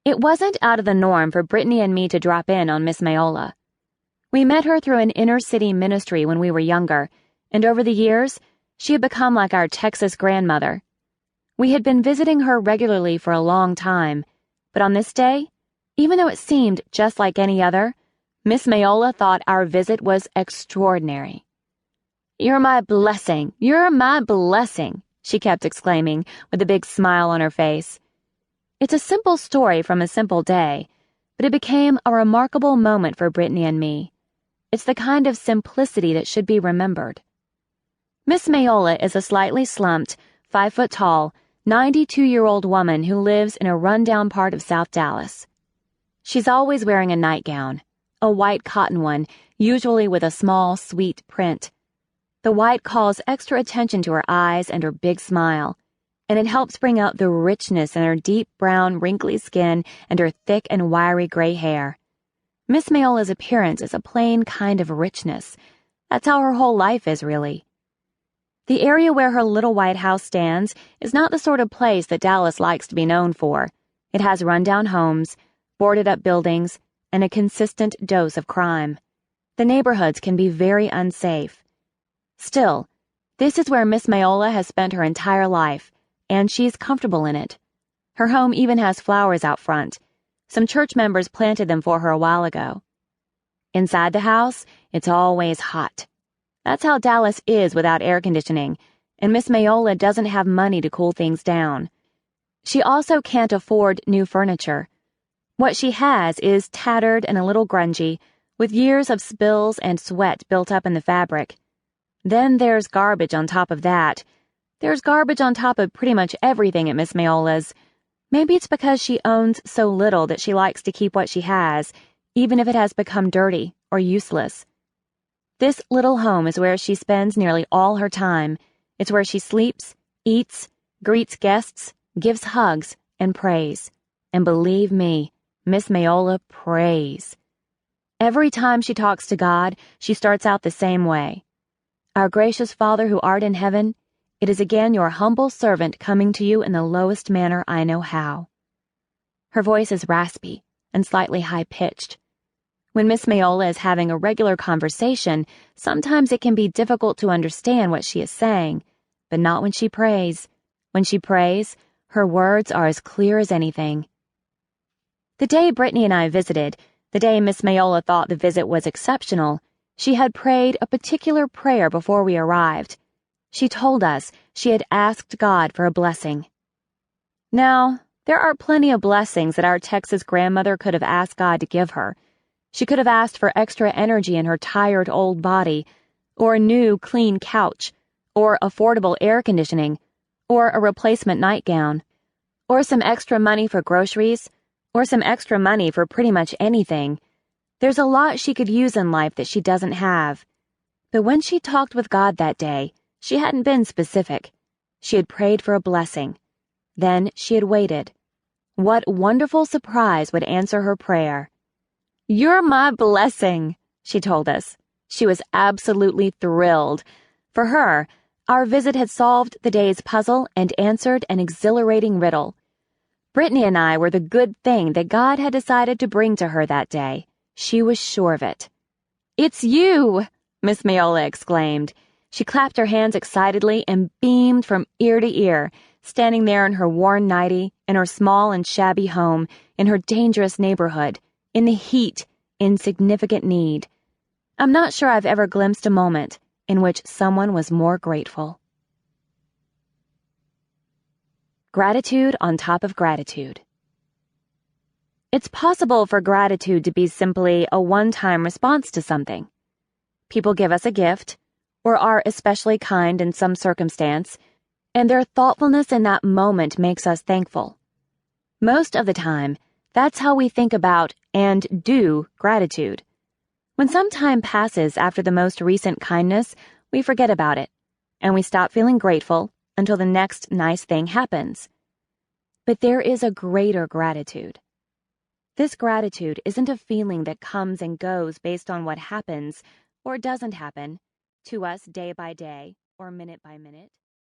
It wasn't out of the norm for Brittany and me to drop in on Miss Mayola. We met her through an inner-city ministry when we were younger, and over the years, she had become like our Texas grandmother. We had been visiting her regularly for a long time, but on this day, even though it seemed just like any other, Miss Mayola thought our visit was extraordinary. "You're my blessing, you're my blessing," she kept exclaiming with a big smile on her face. It's a simple story from a simple day, but it became a remarkable moment for Brittany and me. It's the kind of simplicity that should be remembered. Miss Mayola is a slightly slumped, 5-foot-tall, 92-year-old woman who lives in a rundown part of South Dallas. She's always wearing a nightgown, a white cotton one, usually with a small, sweet print. The white calls extra attention to her eyes and her big smile, and it helps bring out the richness in her deep brown, wrinkly skin and her thick and wiry gray hair. Miss Mayola's appearance is a plain kind of richness. That's how her whole life is, really. The area where her little white house stands is not the sort of place that Dallas likes to be known for. It has rundown homes, boarded-up buildings, and a consistent dose of crime. The neighborhoods can be very unsafe. Still, this is where Miss Mayola has spent her entire life, and she's comfortable in it. Her home even has flowers out front. Some church members planted them for her a while ago. Inside the house, it's always hot. That's how Dallas is without air conditioning, and Miss Mayola doesn't have money to cool things down. She also can't afford new furniture. What she has is tattered and a little grungy, with years of spills and sweat built up in the fabric. Then there's garbage on top of that. There's garbage on top of pretty much everything at Miss Mayola's. Maybe it's because she owns so little that she likes to keep what she has, even if it has become dirty or useless. This little home is where she spends nearly all her time. It's where she sleeps, eats, greets guests, gives hugs, and prays. And believe me, Miss Mayola prays. Every time she talks to God, she starts out the same way. "Our gracious Father who art in heaven, it is again your humble servant coming to you in the lowest manner I know how." Her voice is raspy and slightly high-pitched. When Miss Mayola is having a regular conversation, sometimes it can be difficult to understand what she is saying, but not when she prays. When she prays, her words are as clear as anything. The day Brittany and I visited, the day Miss Mayola thought the visit was exceptional, she had prayed a particular prayer before we arrived. She told us she had asked God for a blessing. Now, there are plenty of blessings that our Texas grandmother could have asked God to give her. She could have asked for extra energy in her tired old body, or a new, clean couch, or affordable air conditioning, or a replacement nightgown, or some extra money for groceries, or some extra money for pretty much anything. There's a lot she could use in life that she doesn't have. But when she talked with God that day, she hadn't been specific. She had prayed for a blessing. Then she had waited. What wonderful surprise would answer her prayer? "You're my blessing," she told us. She was absolutely thrilled. For her, our visit had solved the day's puzzle and answered an exhilarating riddle. Brittany and I were the good thing that God had decided to bring to her that day. She was sure of it. "It's you!" Miss Mayola exclaimed. She clapped her hands excitedly and beamed from ear to ear, standing there in her worn nightie, in her small and shabby home, in her dangerous neighborhood, in the heat, in significant need. I'm not sure I've ever glimpsed a moment in which someone was more grateful. Gratitude on top of gratitude. It's possible for gratitude to be simply a one-time response to something. People give us a gift, or are especially kind in some circumstance, and their thoughtfulness in that moment makes us thankful. Most of the time, that's how we think about and do gratitude. When some time passes after the most recent kindness, we forget about it, and we stop feeling grateful until the next nice thing happens. But there is a greater gratitude. This gratitude isn't a feeling that comes and goes based on what happens or doesn't happen to us day by day or minute by minute.